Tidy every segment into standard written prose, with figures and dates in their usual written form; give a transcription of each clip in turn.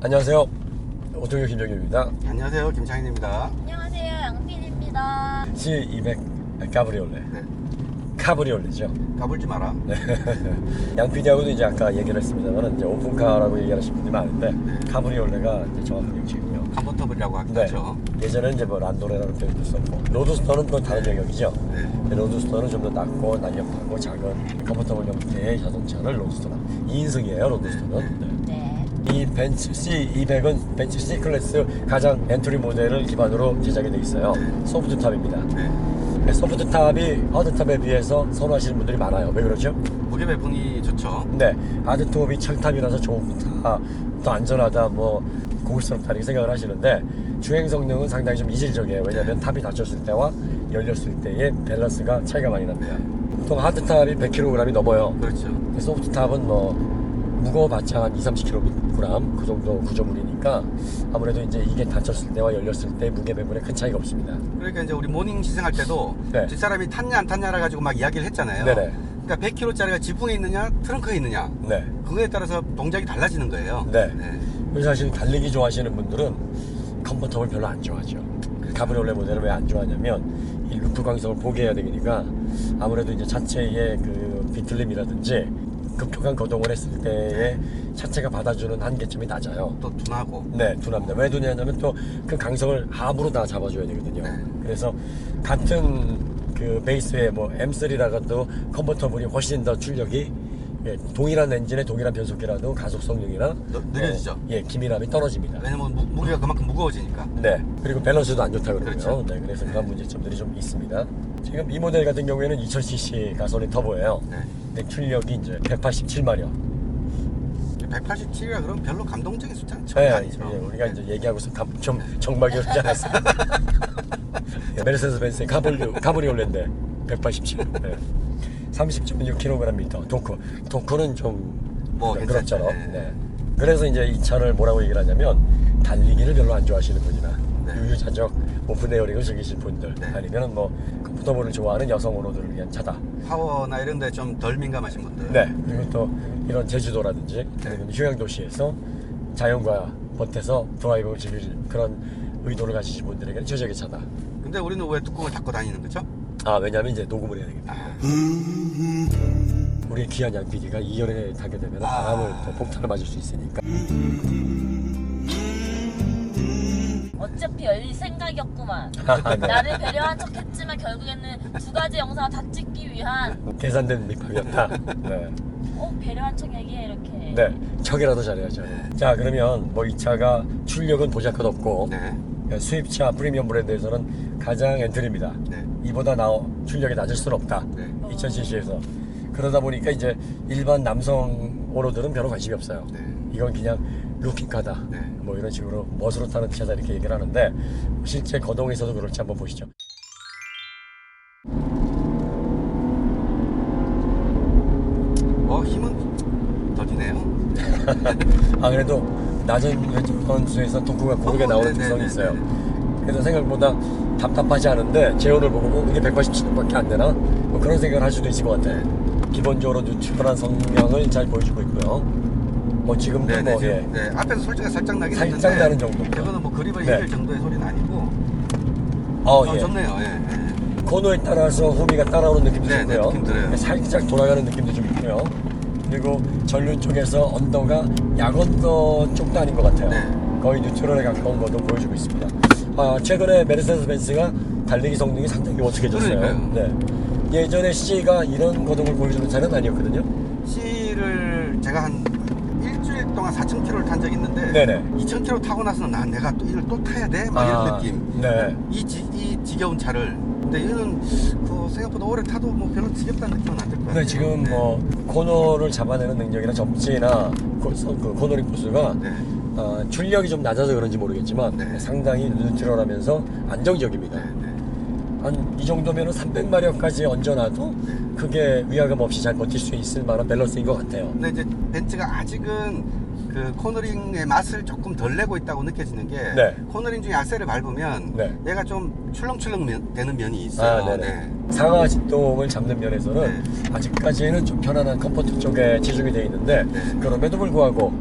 안녕하세요. 오토교 김정규입니다. 안녕하세요, 김창인입니다. 안녕하세요, 양필입니다. C200 카브리올레. 네. 카브리올레죠. 까불지 마라. 네. 양 PD하고도 이제 아까 얘기를 했습니다만 이제 오픈카라고 얘기하시는 분들이 많은데 카브리올레가 이제 정확한 명칭이고요. 컴포터블이라고 하긴 네. 하죠. 예전에는 이제 뭐 란도레라는 표현도 썼고 로드스터는 또 다른 영역이죠. 네. 로드스터는 좀 더 낮고 날렵하고 작은 컴포터블 형태의 자동차를 로드스터라. 2인승이에요, 로드스터는. 네. 네. 이 벤츠 C200은 벤츠 C 클래스 가장 엔트리 모델을 기반으로 제작이 되어 있어요. 소프트탑입니다. 네. 소프트탑이 하드탑에 비해서 선호하시는 분들이 많아요. 왜 그러죠? 무게 배분이 좋죠. 네, 하드탑이 철탑이라서 좋다, 더 안전하다, 뭐 고급스럽다 이렇게 생각을 하시는데 주행 성능은 상당히 좀 이질적이에요. 왜냐하면 탑이 닫혔을 때와 열렸을 때의 밸런스가 차이가 많이 납니다. 보통 하드탑이 100kg이 넘어요. 그렇죠. 소프트탑은 뭐 무거워봤자 한 20-30kg 그 정도 구조물이니까 아무래도 이제 이게 닫혔을 때와 열렸을 때 무게 배분에 큰 차이가 없습니다. 그러니까 이제 우리 모닝 시승할 때도 네. 뒷사람이 탔냐 안 탔냐를 가지고 막 이야기를 했잖아요. 네네. 그러니까 100kg짜리가 지붕에 있느냐 트렁크에 있느냐 네. 그거에 따라서 동작이 달라지는 거예요. 네. 그래서 사실 달리기 좋아하시는 분들은 컴포터블 별로 안 좋아하죠. 카브리올레 모델을 왜 안 좋아하냐면 이 루프 광석을 포기해야 되니까 아무래도 이제 자체의 그 비틀림이라든지 급격한 거동을 했을 때의 차체가 받아주는 한계점이 낮아요. 또 둔하고. 네, 둔합니다. 왜 둔하냐면 또 그 강석을 함으로 다 잡아줘야 되거든요. 네. 그래서 같은 그 베이스의 뭐 M3라도 컨버터블이 훨씬 더 출력이 동일한 엔진에 동일한 변속기라도 가속 성능이나 느려지죠. 기민함이 떨어집니다. 왜냐면 무게가 그만큼 무거워지니까. 네, 그리고 밸런스도 안 좋다 그러고요. 그렇죠. 네, 그래서 그런 문제점들이 좀 있습니다. 지금 이 모델 같은 경우에는 2000cc 가솔린 터보예요. 네. 근데 출력이 이제 187마력. 187이라 그러면 별로 감동적인 숫자는 네, 전혀 아니죠. 우리가 이제 얘기하고서 좀 정막이 흐르지 않았어요. 메르세데스 벤츠의 카브리올레인데 187. 네. 30.6kgm 토크는 좀 뭐 그렇죠. 괜찮죠. 네. 그래서 이제 이 차를 뭐라고 얘기를 하냐면 달리기를 별로 안 좋아하시는 분이나 네. 유유자적 오픈 에어링을 즐기실 분들 네. 아니면 뭐 컴포터블을 좋아하는 여성 오너들을 위한 차다. 파워나 이런 데 좀 덜 민감하신 분들. 네. 그리고 또 이런 제주도라든지 아니면 휴양 도시에서 자연과 겉에서 드라이브를 즐길 그런 의도를 가지신 분들에게는 최적의 차다. 근데 우리는 왜 뚜껑을 닫고 다니는 거죠? 아, 왜냐면 이제 녹음을 해야 되기 때문에. 아, 우리 귀한 양 PD가 2열에 타게 되면 바람을 또 폭탄을 맞을 수 있으니까. 어차피 열릴 생각이었구만. 네. 나를 배려한 척 했지만 결국에는 두 가지 영상을 다 찍기 위한 계산된 밑밥이었다. 네. 배려한 척 얘기해 이렇게. 네. 척이라도 잘해야죠. 자, 그러면 뭐 이 차가 출력은 보잘것없고 네. 수입차 프리미엄 브랜드에서는 가장 엔트리입니다. 네. 이보다 출력이 낮을 수는 없다. 네. 2000cc에서. 그러다 보니까 이제 일반 남성 오너들은 별로 관심이 없어요. 네. 이건 그냥 루킹카다. 네. 뭐 이런 식으로 멋으로 타는 차다 이렇게 얘기를 하는데 실제 거동에서도 그럴지 한번 보시죠. 힘은 더디네요. 아, 그래도 낮은 선수에서 토크가 고르게 나오는 특성이 있어요. 그래서 생각보다 답답하지 않은데 제온을 보고 이게 187밖에 안 되나? 뭐 그런 생각을 할 수도 있을 것 같아요. 기본적으로 뉴트럴한 성향을 잘 보여주고 있고요. 뭐 지금도 네, 뭐 네, 네. 앞에서 소리가 살짝 나긴 살짝 했는데 나는 정도. 그거는 뭐 그립을 네. 잃을 정도의 소리는 아니고. 예. 좋네요. 예. 코너에 따라서 호미가 따라오는 느낌도 네, 있고요. 네, 느낌 들어요. 살짝 돌아가는 느낌도 좀 있고요. 그리고 전륜 쪽에서 언더가 약언더 쪽도 아닌 것 같아요. 네. 거의 뉴트럴에 가까운 것도 보여주고 있습니다. 최근에 메르세데스 벤츠가 달리기 성능이 상당히 어떻게졌어요. 그러니까요. 네. 예전에 C가 이런 거동을 보여주는 차는 아니었거든요. C를 제가 한 일주일 동안 4,000km를 탄 적이 있는데 네네. 2,000km 타고 나서는 내가 또 이걸 또 타야 돼? 막 이런 느낌. 네. 이 지겨운 차를. 근데 이거는 생각보다 오래 타도 뭐 별로 지겹다는 느낌은 안 들 것 같아요. 근데 지금 네. 뭐 코너를 잡아내는 능력이나 접지나 그 코너링 포스가 네. 출력이 좀 낮아서 그런지 모르겠지만 네. 상당히 뉴트럴하면서 안정적입니다. 네. 한 이 정도면은 300마력까지 얹어놔도 그게 위화감 없이 잘 버틸 수 있을 만한 밸런스인 것 같아요. 근데 이제 벤츠가 아직은 그 코너링의 맛을 조금 덜 내고 있다고 느껴지는 게 네. 코너링 중에 악셀을 밟으면 네. 얘가 좀 출렁출렁 되는 면이 있어요. 네네. 상하 진동을 잡는 면에서는 아직까지는 좀 편안한 컴포트 쪽에 치중이 되어 있는데 네. 그럼에도 불구하고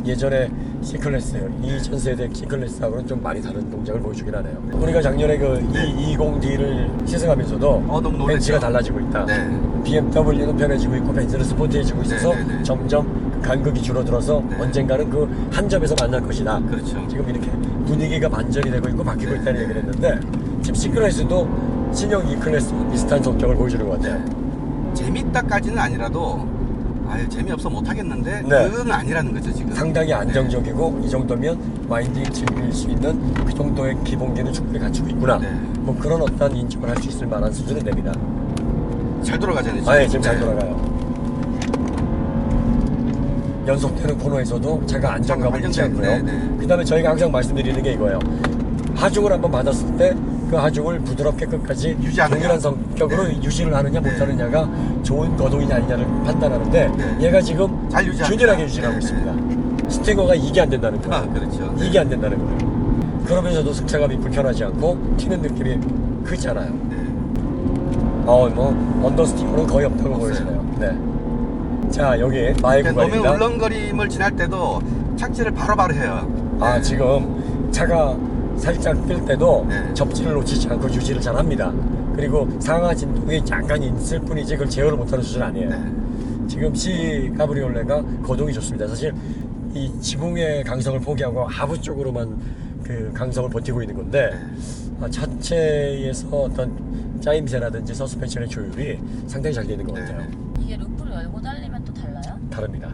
예전에 C클래스, 2000세대 C클래스하고는 좀 많이 다른 동작을 보여주긴 하네요. 우리가 작년에 그 네. 220D를 시승하면서도 너무 놀랐죠. 벤츠가 달라지고 있다. 네. BMW는 편해지고 있고 벤츠는 스포티해지고 있어서 네, 네, 네. 점점 그 간극이 줄어들어서 네. 언젠가는 그 한 점에서 만날 것이다. 그렇죠. 지금 이렇게 분위기가 반전이 되고 있고 바뀌고 네, 있다는 네. 얘기를 했는데 지금 C클래스도 신형 E클래스와 비슷한 성격을 보여주는 것 같아요. 재밌다까지는 아니라도 아유 재미없어 못하겠는데 네. 그건 아니라는 거죠 지금. 상당히 안정적이고 이 정도면 와인딩 즐길 수 있는 그 정도의 기본기는 충분히 갖추고 있구나. 네. 뭐 그런 어떤 인정을 할 수 있을 만한 수준은 됩니다. 잘 돌아가잖아요. 아, 예, 지금 잘 네. 돌아가요. 연속되는 코너에서도 제가 안정감을 잃지 않고요. 네, 네. 그 다음에 저희가 항상 말씀드리는 게 이거예요. 하중을 한번 받았을 때 그 하중을 부드럽게 끝까지 유지하느냐? 동일한 성격으로 네. 유지를 하느냐 네. 못하느냐가 좋은 거동이냐 아니냐를 판단하는데 네. 얘가 지금 잘 유지합니다. 균일하게 유지하고 네, 네. 있습니다. 스팅어가 이게 안 된다는 거예요. 아, 그렇죠. 이게 안 된다는 거예요. 그러면서도 승차감이 불편하지 않고 튀는 느낌이 크지 않아요. 네. 뭐 언더스팅어는 거의 없다고 없어요. 보여지네요. 네. 자, 여기 마의 그러니까 너무 구간입니다. 울렁거림을 지날 때도 착지를 바로바로 해요. 아, 네. 지금 차가 살짝 뛸 때도 네. 접지를 놓치지 않고 유지를 잘 합니다. 그리고 상하 진동이 잠깐 있을 뿐이지 그걸 제어를 못하는 수준 아니에요. 네. 지금 C 카브리올레가 거동이 좋습니다. 사실 이 지붕의 강성을 포기하고 하부 쪽으로만 그 강성을 버티고 있는 건데 자체에서 어떤 짜임새라든지 서스펜션의 조율이 상당히 잘 되는 것 네. 같아요. 이게 루프를 열고 달리면 또 달라요? 다릅니다.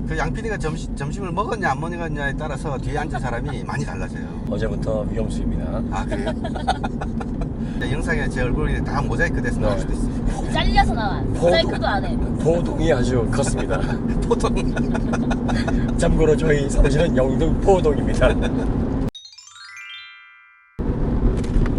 그 양PD가 점심을 먹었냐 안 먹었냐에 따라서 뒤에 앉은 사람이 많이 달라져요. 어제부터 위험수입니다. 아 그래요? 이제 영상에 제 얼굴이 다 모자이크 돼서 나올 네. 수도 있어요. 잘려서 나와. 모자이크도 안 해. 포동이 아주 컸습니다. 보통 참고로 저희 사무실은 영등 포동입니다.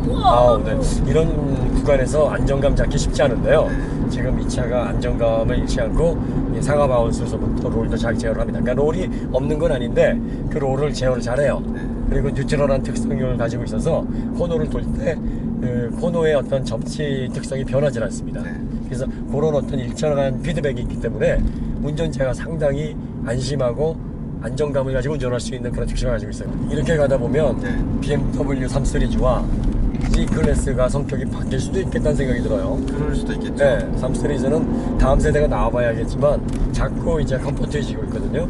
우와. 네. 이런 구간에서 안정감 잡기 쉽지 않은데요. 지금 이 차가 안정감을 잃지 않고 이 상하 바운스에서부터 롤도 잘 제어를 합니다. 그러니까 롤이 없는 건 아닌데 그 롤을 제어를 잘해요. 그리고 뉴트럴한 특성을 가지고 있어서 코너를 돌 때 그 코너의 어떤 접지 특성이 변하지 않습니다. 네. 그래서 그런 어떤 일정한 피드백이 있기 때문에 운전자가 상당히 안심하고 안정감을 가지고 운전할 수 있는 그런 특성을 가지고 있어요. 이렇게 가다 보면 네. BMW 3 시리즈와 C클래스가 성격이 바뀔 수도 있겠다는 생각이 들어요. 그럴 수도 있겠죠. 네, 3 시리즈는 다음 세대가 나와봐야겠지만 자꾸 이제 컴포트해지고 있거든요.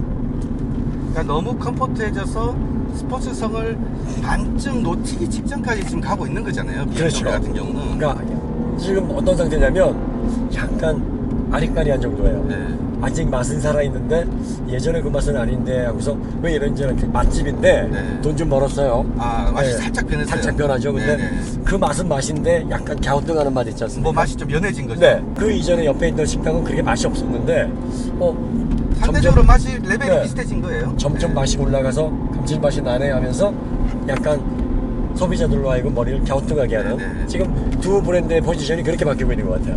그러니까 너무 컴포트해져서 스포츠성을 반쯤 놓치기 직전까지 지금 가고 있는 거잖아요. BMW 그렇죠. 같은 경우는. 그러니까 지금 어떤 상태냐면 약간 아리까리한 정도예요. 네. 아직 맛은 살아있는데 예전에 그 맛은 아닌데 하고서 왜 이런지 맛집인데 네. 돈 좀 벌었어요. 아 맛이 네. 살짝 변했어요. 살짝 변하죠. 근데 네네. 그 맛은 맛인데 약간 갸우뚱하는 맛 있지 않습니까? 뭐 맛이 좀 연해진 거죠. 네. 그 이전에 옆에 있던 식당은 그렇게 맛이 없었는데 상대적으로 맛이 레벨이 네. 비슷해진 거예요. 점점 네. 맛이 올라가서 감칠맛이 나네 하면서 약간 소비자들로 하여금 머리를 갸우뚱하게 하는 네. 지금 두 브랜드의 포지션이 그렇게 바뀌고 있는 것 같아요.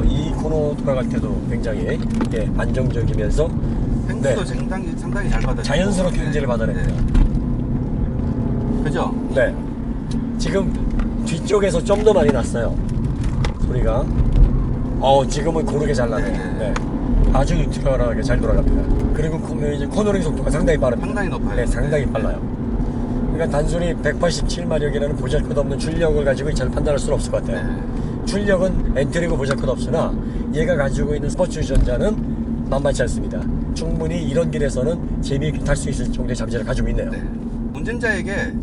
이 코너 돌아갈 때도 굉장히 안정적이면서 횡기도 네. 상당히 잘 받아. 자연스럽게 횡재를 받아냅니다. 그죠? 네. 지금 뒤쪽에서 좀 더 많이 났어요. 소리가. 지금은 고르게 잘 나네요. 네. 아주 유티컬하게 잘 돌아갑니다. 그리고 이제 코너링 속도가 상당히 빠릅니다. 상당히 높아요. 네, 상당히 네. 빨라요. 그러니까 단순히 187마력이라는 보잘것없는 출력을 가지고 이 차를 판단할 수는 없을 것 같아요. 네. 출력은 엔트리고 보잘것없으나 얘가 가지고 있는 스포츠 유전자는 만만치 않습니다. 충분히 이런 길에서는 재미있게 탈 수 있을 정도의 잠재를 가지고 있네요. 네. 운전자에게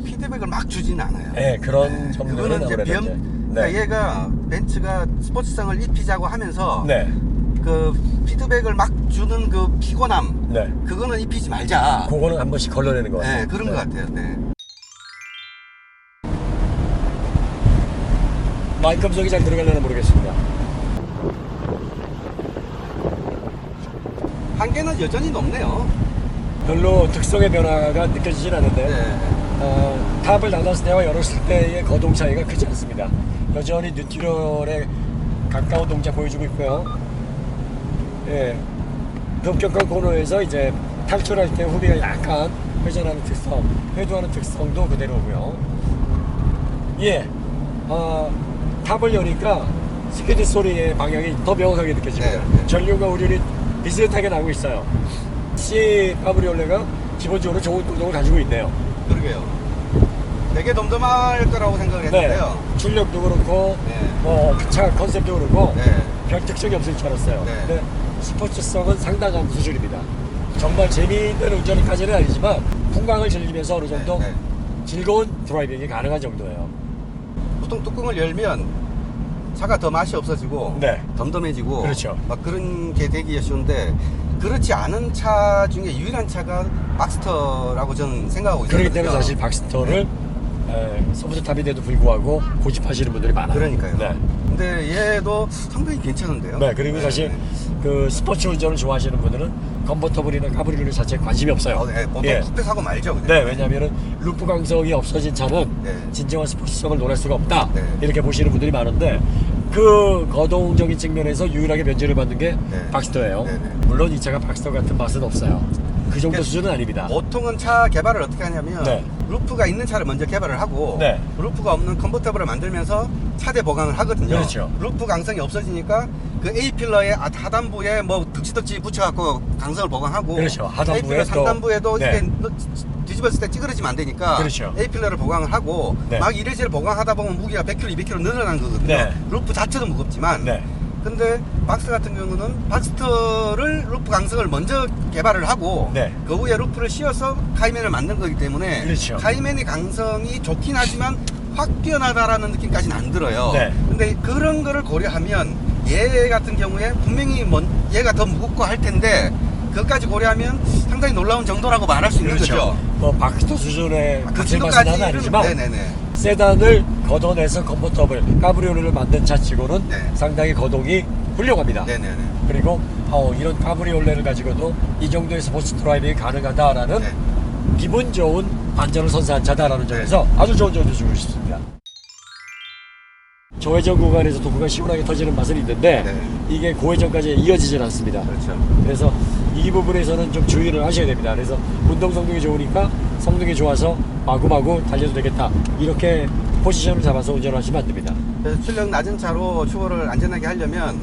피드백을 막 주진 않아요. 네, 그런 점들은 그거는 이제 아무래도 이제, 그러니까 얘가 벤츠가 스포츠성을 입히자고 하면서 네, 그 피드백을 막 주는 그 피곤함 네. 그거는 입히지 말자. 그거는 한 번씩 걸러내는 것 같아요. 네, 그런 것 같아요. 네. 마이크 음성이 잘 들어가려나 모르겠습니다. 한계는 여전히 높네요. 별로 특성의 변화가 느껴지진 않는데 네. 탑을 닫았을 때와 열었을 때의 거동 차이가 크지 않습니다. 여전히 뉴트럴에 가까운 동작 보여주고 있고요. 예, 급격한 코너에서 이제 탈출할 때 후비가 약간 회전하는 특성, 회두하는 특성도 그대로고요. 예, 탑을 여니까 스피드 소리의 방향이 더 명확하게 느껴집니다. 네. 전류가 우륜이 비슷하게 나고 있어요. C 카브리올레가 기본적으로 좋은 동력을 가지고 있네요. 그러게요. 되게 덤덤할 거라고 생각을 했는데요. 출력도 그렇고 네. 뭐 차 컨셉도 그렇고 네. 별 특징이 없을 줄 알았어요. 네. 근데 스포츠성은 상당한 수준입니다. 정말 재미있는 운전까지는 아니지만 풍광을 즐기면서 어느 정도 네. 즐거운 드라이빙이 가능한 정도예요. 보통 뚜껑을 열면 차가 더 맛이 없어지고 네. 덤덤해지고 그렇죠. 막 그런 게 되기 쉬운데 그렇지 않은 차 중에 유일한 차가 박스터라고 저는 생각하고 있거든요. 그렇기 때문에 사실 박스터를 소프트탑인데도 불구하고 고집하시는 분들이 많아요. 그러니까요. 네. 근데 얘도 상당히 괜찮은데요. 네, 그리고 사실 그 스포츠 운전을 좋아하시는 분들은 컨버터블이나 카브리올레 자체에 관심이 없어요. 네, 보통 예. 쿠페 사고 말죠. 그냥. 네, 왜냐하면 루프 강성이 없어진 차는 네. 진정한 스포츠성을 논할 수가 없다. 네. 이렇게 보시는 분들이 많은데 그 거동적인 측면에서 유일하게 면제를 받는 게 네. 박스터예요. 네, 네. 물론 이 차가 박스터 같은 맛은 없어요. 그 정도 수준은 아닙니다. 보통은 차 개발을 어떻게 하냐면 네. 루프가 있는 차를 먼저 개발을 하고 네. 루프가 없는 컨버터블을 만들면서 차대 보강을 하거든요. 그렇죠. 루프 강성이 없어지니까 그 A 필러의 하단부에 뭐 득지덕지 붙여갖고 강성을 보강하고 그렇죠. 하단부에 A 필러 또- 상단부에도 네. 이게 뒤집었을 때 찌그러지면 안 되니까 그렇죠. A 필러를 보강을 하고 네. 막 이래저래 보강하다 보면 무게가 100kg, 200kg 늘어나는 거거든요. 네. 루프 자체도 무겁지만 네. 근데 박스 같은 경우는 박스터를 루프 강성을 먼저 개발을 하고 네. 그 후에 루프를 씌워서 카이맨을 만든 거기 때문에 그렇죠. 카이맨의 강성이 좋긴 하지만 확 뛰어나다라는 느낌까지는 안 들어요. 네. 근데 그런 거를 고려하면 얘 같은 경우에 분명히 얘가 더 무겁고 할 텐데 그것까지 고려하면 상당히 놀라운 정도라고 말할 수 있는 거죠. 뭐 박스터 수준의 그 같은 맛은 정도까지는 아니지만 네네네. 세단을 걷어내서 컨버터블 카브리올레를 만든 차치고는 네. 상당히 거동이 훌륭합니다. 네네네. 그리고 이런 카브리올레를 가지고도 이 정도의 스포츠 드라이빙이 가능하다라는 네. 기분 좋은 안전을 선사한 차다라는 점에서 아주 좋은 점을 주고 싶습니다. 저회전 구간에서도 구간 시원하게 터지는 맛은 있는데 네. 이게 고회전까지 이어지질 않습니다. 그렇죠. 그래서 이 부분에서는 좀 주의를 하셔야 됩니다. 그래서 운동 성능이 좋으니까 성능이 좋아서 마구마구 달려도 되겠다. 이렇게 포지션을 잡아서 운전을 하시면 안 됩니다. 그래서 출력 낮은 차로 추월을 안전하게 하려면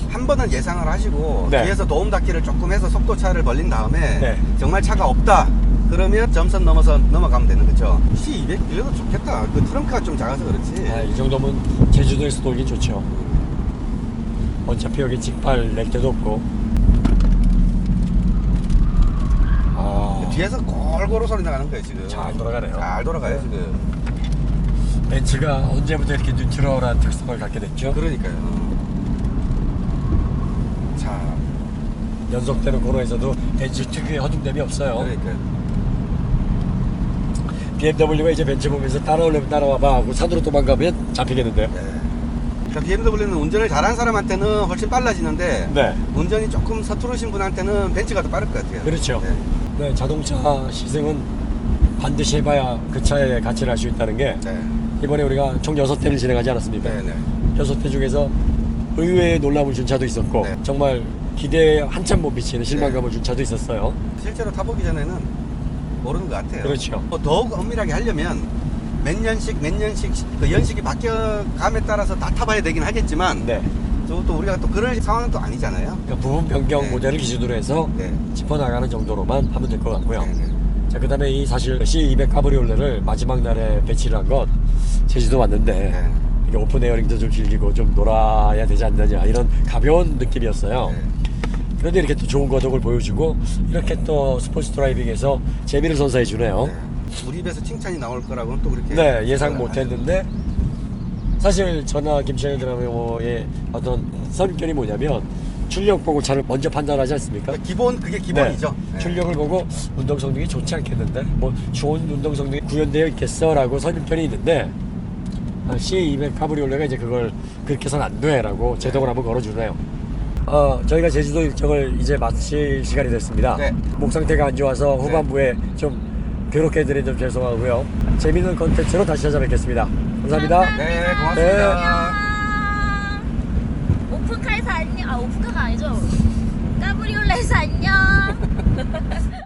한 번은 예상을 하시고 네. 뒤에서 도움 닫기를 조금 해서 속도 차를 벌린 다음에 네. 정말 차가 없다 그러면 점선 넘어서 넘어가면 되는 거죠. C200 빌려도 좋겠다. 그 트렁크가 좀 작아서 그렇지. 이 정도면 제주도에서 돌긴 좋죠. 어차피 여기 직팔 낼 데도 없고. 뒤에서 골고루 소리 나가는 거예요 지금. 잘 돌아가네요. 잘 돌아가요 지금. 벤츠가 언제부터 이렇게 뉴트럴한 특성을 갖게 됐죠? 그러니까요. 자, 연속되는 코너에서도 벤츠 특유의 허둥댐이 없어요. 그러니까요. BMW가 이제 벤츠 보면서 따라오려면 따라와봐 하고 산으로 도망가면 잡히겠는데요. 네. 그러니까 BMW는 운전을 잘하는 사람한테는 훨씬 빨라지는데 네. 운전이 조금 서투르신 분한테는 벤츠가 더 빠를 것 같아요. 그렇죠. 네. 네, 자동차 시승은 반드시 해봐야 그 차의 가치를 알 수 있다는 게 네. 이번에 우리가 총 6대를 진행하지 않았습니까? 네, 네. 6대 중에서 의외의 놀라움을 준 차도 있었고 네. 정말 기대에 한참 못 미치는 실망감을 준 차도 있었어요. 실제로 타보기 전에는 모르는 것 같아요. 그렇죠. 더욱 엄밀하게 하려면 몇 년씩 그 연식이 바뀌어감에 따라서 다 타봐야 되긴 하겠지만 네. 또 우리가 또 그럴 상황은 또 아니잖아요. 그러니까 부분 변경 네. 모델을 기준으로 해서 네. 짚어나가는 정도로만 하면 될 것 같고요. 네, 네. 자, 그 다음에 이 사실 C200 카브리올레를 마지막 날에 배치를 한 건 제주도 왔는데 네. 이게 오픈 에어링도 좀 즐기고 좀 놀아야 되지 않느냐 이런 가벼운 느낌이었어요. 네. 그런데 이렇게 또 좋은 거동을 보여주고 이렇게 또 스포츠 드라이빙에서 재미를 선사해 주네요. 네. 우리 입에서 칭찬이 나올 거라고는 또 그렇게 네, 예상 생각을 안 못했는데 사실 저나 김찬현 드라마의 어떤 선입견이 뭐냐면 출력 보고 차를 먼저 판단하지 않습니까? 그러니까 그게 기본이죠. 네. 출력을 보고 운동 성능이 좋지 않겠는데 뭐 좋은 운동 성능이 구현되어 있겠어라고 선입견이 있는데 C200 카브리올레가 이제 그걸 그렇게 해서는 안 돼라고 제동을 한번 걸어주네요. 저희가 제주도 일정을 이제 마칠 시간이 됐습니다. 네. 목 상태가 안 좋아서 후반부에 좀 괴롭게 해드린 점 죄송하고요. 재밌는 컨텐츠로 다시 찾아뵙겠습니다. 감사합니다. 네, 고맙습니다. 오픈카에서 안녕. 오픈카가 아니죠. 까브리올레에서 안녕.